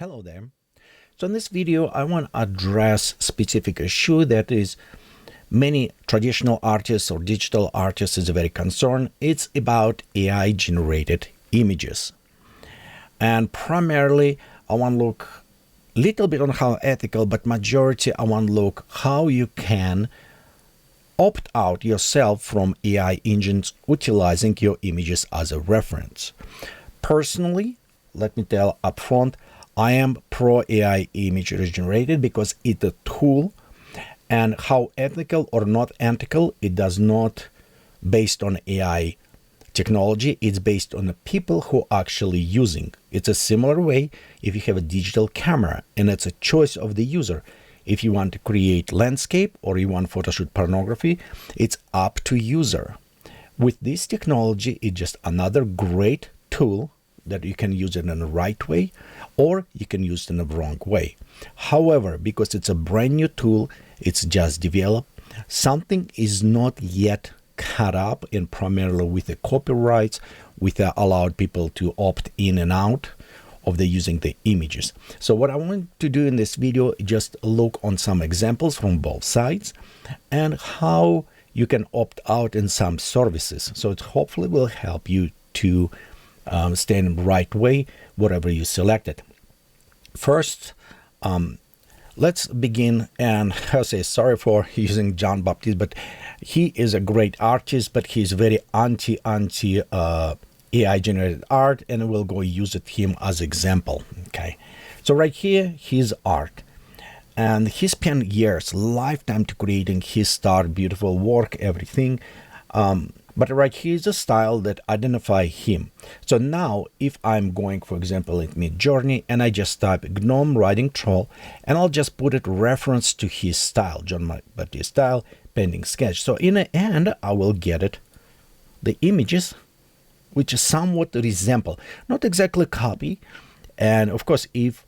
Hello there. So in this video, I want to address specific issue that is many traditional artists or digital artists is very concerned. It's about AI generated images. And primarily, I want to look a little bit on how ethical, but majority, I want to look how you can opt out yourself from AI engines utilizing your images as a reference. Personally, let me tell upfront, I am pro AI image generated because it's a tool, and how ethical or not ethical, it does not based on AI technology. It's based on the people who are actually using. It's a similar way if you have a digital camera and it's a choice of the user. If you want to create landscape or you want photoshoot pornography, it's up to user. With this technology, it's just another great tool that you can use it in the right way or you can use it in the wrong way. However, because it's a brand new tool, it's just developed, something is not yet caught up in primarily with the copyrights, with allowed people to opt in and out of the using the images. So what I want to do in this video is just look on some examples from both sides and how you can opt out in some services. So it hopefully will help you to stay in the right way, whatever you selected. First, let's begin, and I'll say sorry for using John Baptiste, but he is a great artist, but he's very anti AI generated art, and we'll go use it him as example. Okay, so right here, his art, and he spent years, lifetime to creating his style, beautiful work, everything. But right here is a style that identify him. So now if I'm going, for example, in Midjourney and I just type GNOME writing troll and I'll just put it reference to his style, John Baptiste style, pending sketch. So in the end, I will get it, the images, which is somewhat resemble, not exactly copy. And of course, if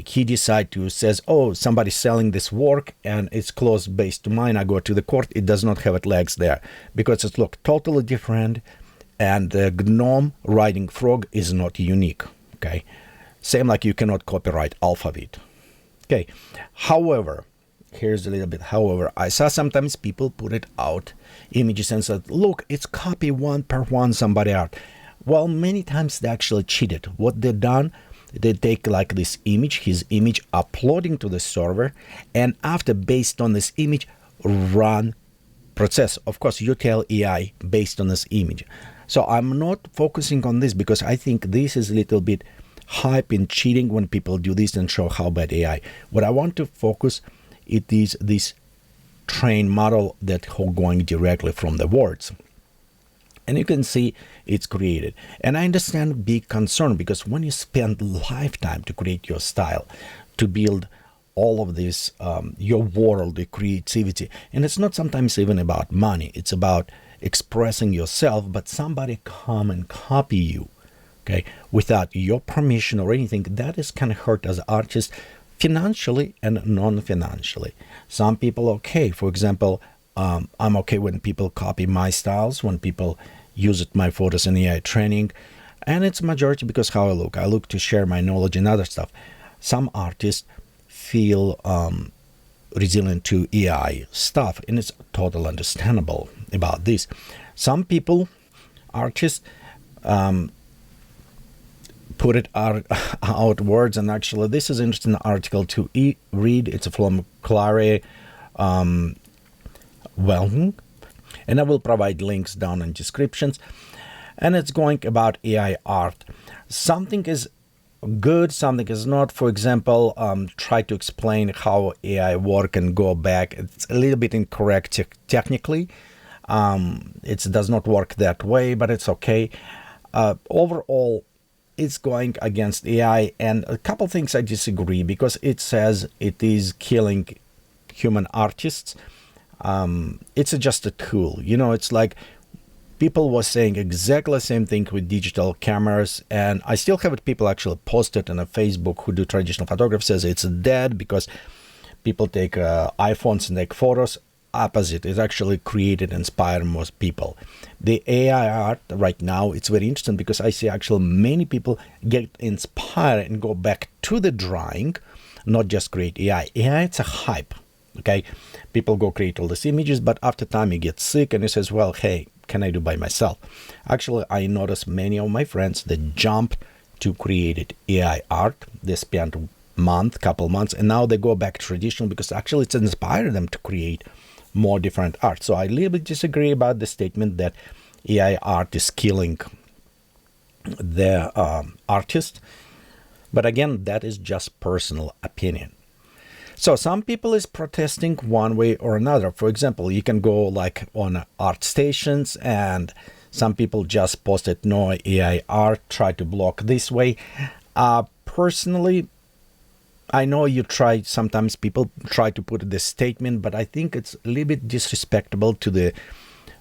he decide to says, oh, somebody's selling this work and it's close based to mine, I go to the court, it does not have it legs there because it look totally different, and the GNOME writing frog is not unique. Okay, same like you cannot copyright alphabet. Okay, however, here's a little bit. However, I saw sometimes people put it out images and said, look, it's copy one per one somebody out. Well, many times they actually cheated. What they done, they take like this image, his image, uploading to the server, and after based on this image, run process. Of course, you tell AI based on this image. So I'm not focusing on this because I think this is a little bit hype in cheating when people do this and show how bad AI. What I want to focus, it is this train model that going directly from the words. And you can see it's created. And I understand big concern because when you spend lifetime to create your style, to build all of this, your world, the creativity, and it's not sometimes even about money, it's about expressing yourself, but somebody come and copy you, okay, without your permission or anything, that is kind of hurt as an artist financially and non-financially. Some people, okay, for example, I'm okay when people copy my styles, when people use it, my photos in AI training, and it's majority because how I look to share my knowledge and other stuff. Some artists feel resilient to AI stuff, and it's totally understandable about this. Some people, artists, put it out words, and actually this is an interesting article to read. It's from Claire Well, and I will provide links down in descriptions. And it's going about AI art. Something is good, something is not. For example, try to explain how AI work and go back. It's a little bit incorrect technically. It does not work that way, but it's okay. Overall, it's going against AI, and a couple things I disagree because it says it is killing human artists. It's just a tool, you know. It's like people were saying exactly the same thing with digital cameras, and I still have people actually posted on a Facebook who do traditional photography, says it's dead because people take iPhones and take photos. opposite. It actually created, inspired most people. The AI art right now, it's very interesting because I see actually many people get inspired and go back to the drawing, not just create AI. AI, it's a hype, okay? People go create all these images, but after time you get sick and you says, well, hey, can I do by myself? Actually, I noticed many of my friends that jumped to create AI art. They spent couple months, and now they go back to traditional because actually it's inspired them to create more different art. So I a little bit disagree about the statement that AI art is killing the artist. But again, that is just personal opinion. So some people is protesting one way or another. For example, you can go like on art stations, and some people just posted no AI art, try to block this way. Personally, I know sometimes people try to put this statement, but I think it's a little bit disrespectful to the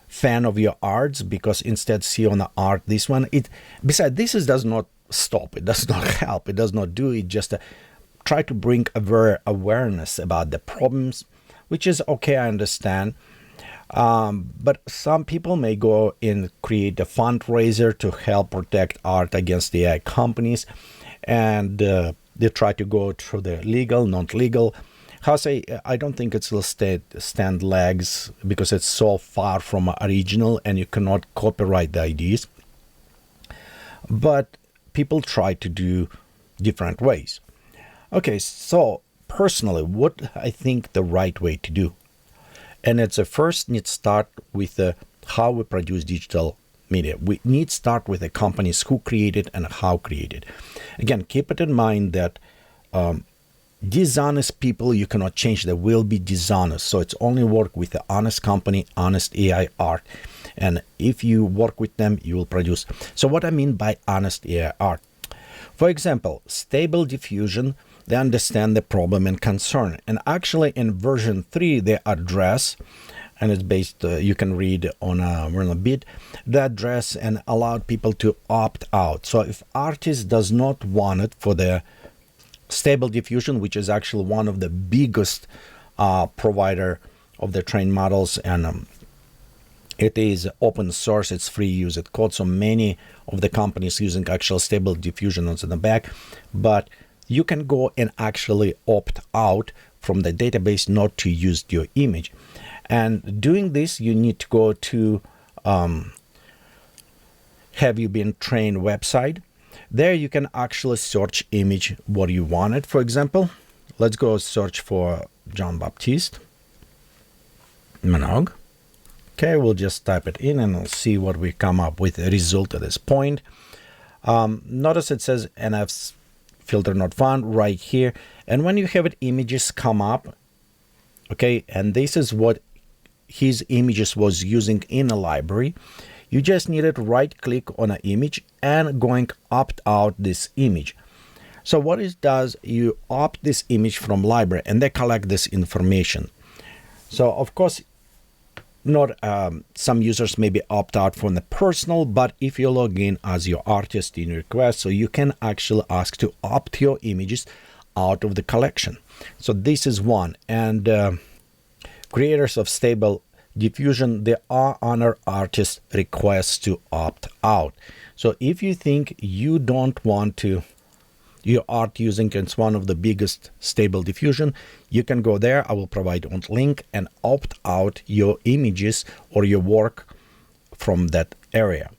fan of your arts, because instead see on the art this one. Besides, this does not stop, it does not help, it does not do it, just try to bring awareness about the problems, which is okay, I understand. But some people may go and create a fundraiser to help protect art against the AI companies, and they try to go through the legal, not legal. I don't think it will stand legs because it's so far from original and you cannot copyright the ideas. But people try to do different ways. Okay, so personally, what I think the right way to do, and it's a first need to start with how we produce digital media. We need to start with the companies who created and how created. Again, keep it in mind that dishonest people, you cannot change. They will be dishonest. So it's only work with the honest company, honest AI art. And if you work with them, you will produce. So what I mean by honest AI art? For example, Stable Diffusion, they understand the problem and concern. And actually in version 3, they address, and it's based, you can read on a bit, the address and allowed people to opt out. So if artist does not want it for the Stable Diffusion, which is actually one of the biggest provider of the trained models, and it is open source, it's free used code. So many of the companies using actual Stable Diffusion on the back, but you can go and actually opt out from the database not to use your image. And doing this, you need to go to Have You Been Trained website. There you can actually search image what you wanted. For example, let's go search for John Baptiste Minogue. Okay, we'll just type it in and we'll see what we come up with a result at this point. Notice it says NF filter not found right here. And when you have it, images come up. Okay, and this is what his images was using in a library. You just needed right click on an image and going opt out this image. So what it does, you opt this image from library and they collect this information. So of course, not some users maybe opt out from the personal, but if you log in as your artist in request, so you can actually ask to opt your images out of the collection. So this is one. And creators of Stable Diffusion, they are honor artist requests to opt out. So if you think you don't want to your art using it's one of the biggest Stable Diffusion, you can go there. I will provide a link and opt out your images or your work from that area.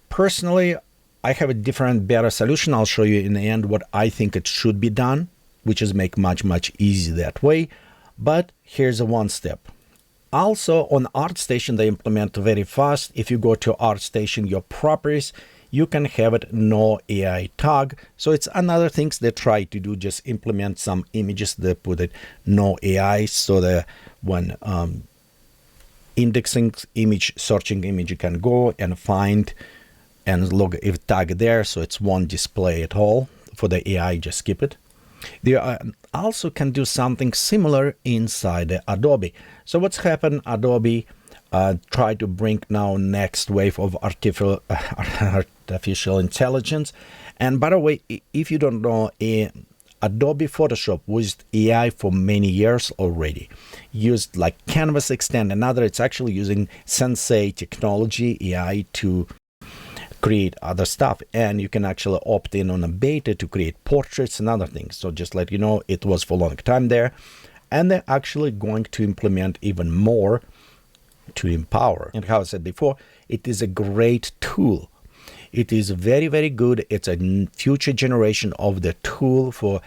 Personally, I have a different, better solution. I'll show you in the end what I think it should be done, which is make much easier that way. But here's a one step. Also on ArtStation, they implement very fast. If you go to ArtStation, your properties, you can have it no AI tag. So it's another things they try to do, just implement some images, they put it no AI, so that when indexing image, searching image, you can go and find and look if tag there, so it's won't display at all. For the AI, just skip it. They also can do something similar inside the Adobe. So what's happened, Adobe try to bring now next wave of artificial intelligence. And by the way, if you don't know, Adobe Photoshop used AI for many years already. Used like Canvas Extend and other. It's actually using Sensei technology, AI, to create other stuff. And you can actually opt in on a beta to create portraits and other things. So just let you know, it was for a long time there. And they're actually going to implement even more to empower. And how I said before, it is a great tool. It is very, very good. It's a future generation of the tool for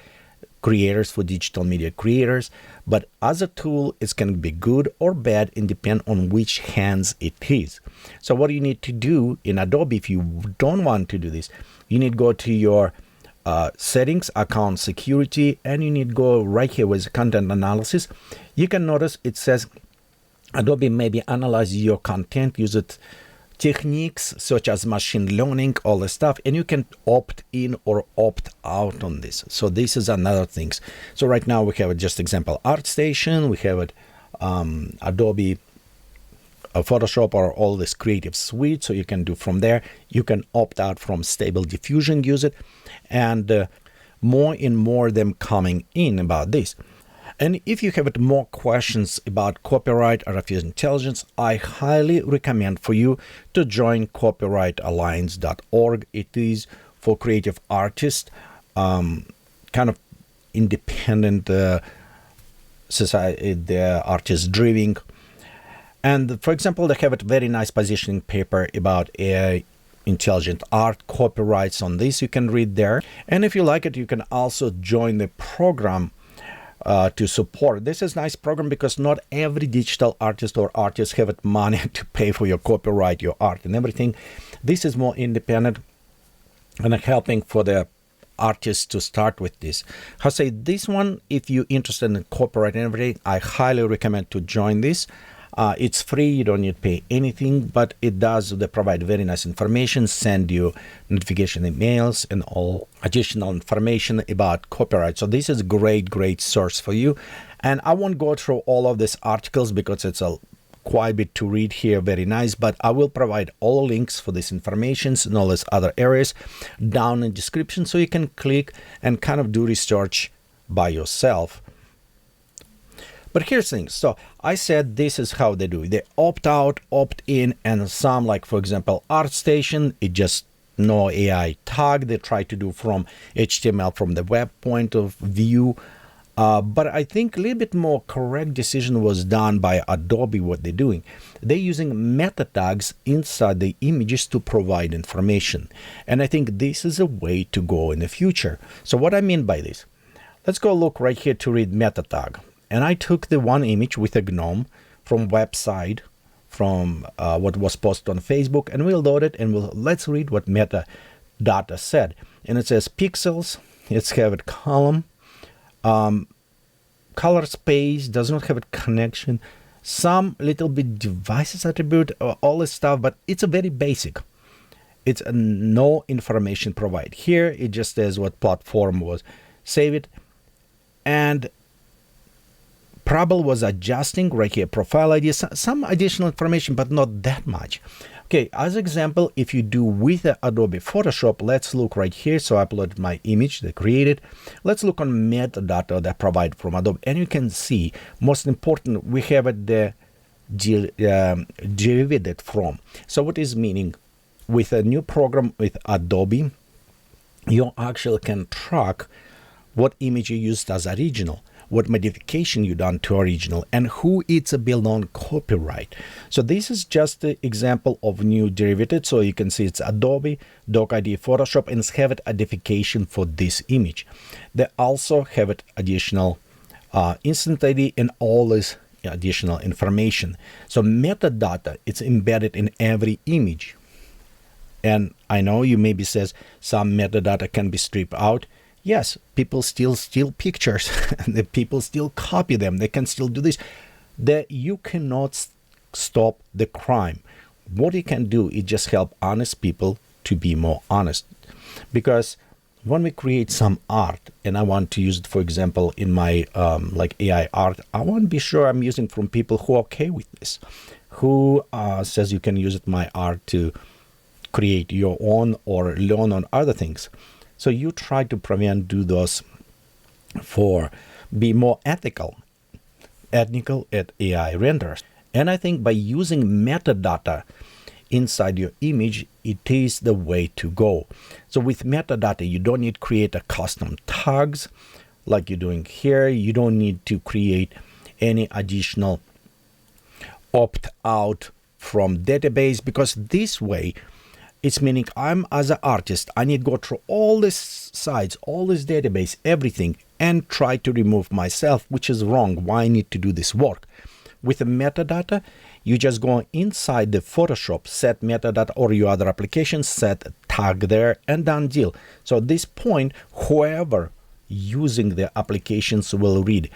creators, for digital media creators. But as a tool, it can be good or bad and depend on which hands it is. So what you need to do in Adobe, if you don't want to do this, you need to go to your settings, account security, and you need to go right here with content analysis. You can notice it says Adobe maybe analyze your content, use it techniques such as machine learning, all the stuff, and you can opt in or opt out on this. So this is another thing. So right now we have just example ArtStation, we have it Adobe Photoshop or all this creative suite. So you can do from there. You can opt out from Stable Diffusion, use it, and more and more them coming in about this. And if you have more questions about copyright, artificial intelligence, I highly recommend for you to join copyrightalliance.org. It is for creative artists, kind of independent society, the artist driven. And for example, they have a very nice positioning paper about AI intelligent art, copyrights on this. You can read there. And if you like it, you can also join the program to support. This is a nice program because not every digital artist or artist have money to pay for your copyright, your art and everything. This is more independent and helping for the artists to start with this. I say this one, if you're interested in copyright and everything, I highly recommend to join this. It's free, you don't need to pay anything, but it does, they provide very nice information, send you notification emails and all additional information about copyright. So this is a great source for you. And I won't go through all of these articles because it's a quite a bit to read here, very nice, but I will provide all links for this information and all these other areas down in the description, so you can click and kind of do research by yourself. But here's the thing. So I said this is how they do it. They opt out, opt in, and some, like for example, ArtStation, it just no AI tag. They try to do from HTML from the web point of view. But I think a little bit more correct decision was done by Adobe. What they're doing, they're using meta tags inside the images to provide information. And I think this is a way to go in the future. So what I mean by this, let's go look right here to read meta tag. And I took the one image with a GNOME from website, from what was posted on Facebook, and we'll load it and let's read what metadata said. And it says pixels, it's have a column, color space, does not have a connection, some little bit devices attribute, all this stuff, but it's a very basic. It's no information provided. Here it just says what platform was, save it, and Prabal was adjusting right here, profile ID, some additional information, but not that much. Okay, as example, if you do with Adobe Photoshop, let's look right here. So I uploaded my image that created. Let's look on metadata that provided from Adobe, and you can see, most important, we have the derived from. So what is meaning? With a new program with Adobe, you actually can track what image you used as original, what modification you done to original, and who it's built on copyright. So this is just the example of new derivative. So you can see it's Adobe, Doc ID, Photoshop, and have it identification for this image. They also have it additional instant ID and all this additional information. So metadata, it's embedded in every image. And I know you maybe says some metadata can be stripped out. Yes, people still steal pictures and the people still copy them. They can still do this. You cannot stop the crime. What you can do is just help honest people to be more honest. Because when we create some art and I want to use it, for example, in my like AI art, I want to be sure I'm using from people who are okay with this, who says you can use it, my art, to create your own or learn on other things. So you try to prevent do those for be more ethical at AI renders. And I think by using metadata inside your image, it is the way to go. So with metadata, you don't need to create a custom tags like you're doing here. You don't need to create any additional opt-out from database, because this way it's meaning I'm as an artist, I need to go through all these sites, all this database, everything, and try to remove myself, which is wrong. Why I need to do this work? With the metadata, you just go inside the Photoshop, set metadata, or your other application, set a tag there, and done deal. So at this point, whoever using the applications will read.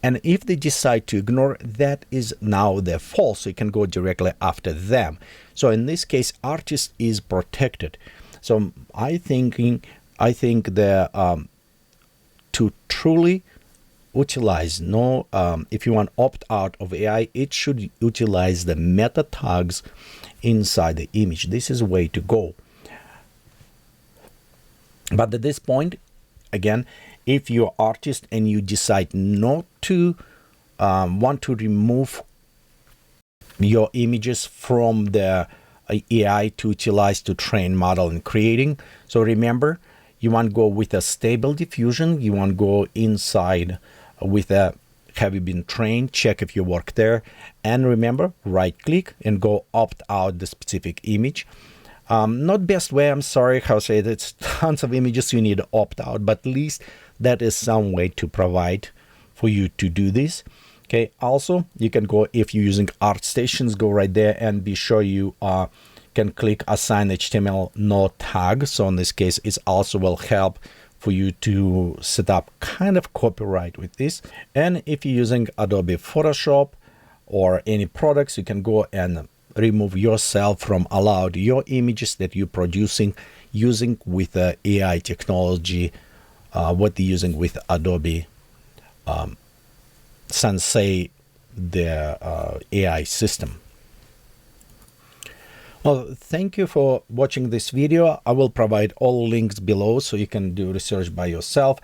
And if they decide to ignore, that is now their fault. So you can go directly after them. So in this case, artist is protected. So I think the to truly utilize if you want opt out of AI, it should utilize the meta tags inside the image. This is the way to go. But at this point, again, if you're an artist and you decide not to want to remove your images from the AI to utilize to train model and creating, so remember, you want to go with a stable diffusion. You want to go inside with a have you been trained, check if you work there, and remember, right click and go opt out the specific image. Not best way, I'm sorry how to say it, it's tons of images you need to opt out, but at least that is some way to provide for you to do this. Okay, also you can go, if you're using ArtStations, go right there and be sure you can click assign HTML no tag. So in this case, it also will help for you to set up kind of copyright with this. And if you're using Adobe Photoshop or any products, you can go and remove yourself from allowed your images that you're producing using with AI technology, what they're using with Adobe Sensei, the AI system. Well, thank you for watching this video. I will provide all links below so you can do research by yourself.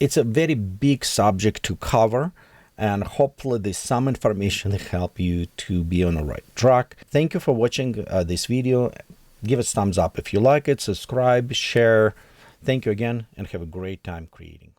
It's a very big subject to cover, and hopefully there's some information to help you to be on the right track. Thank you for watching this video. Give us a thumbs up if you like it, subscribe, share. Thank you again, and have a great time creating.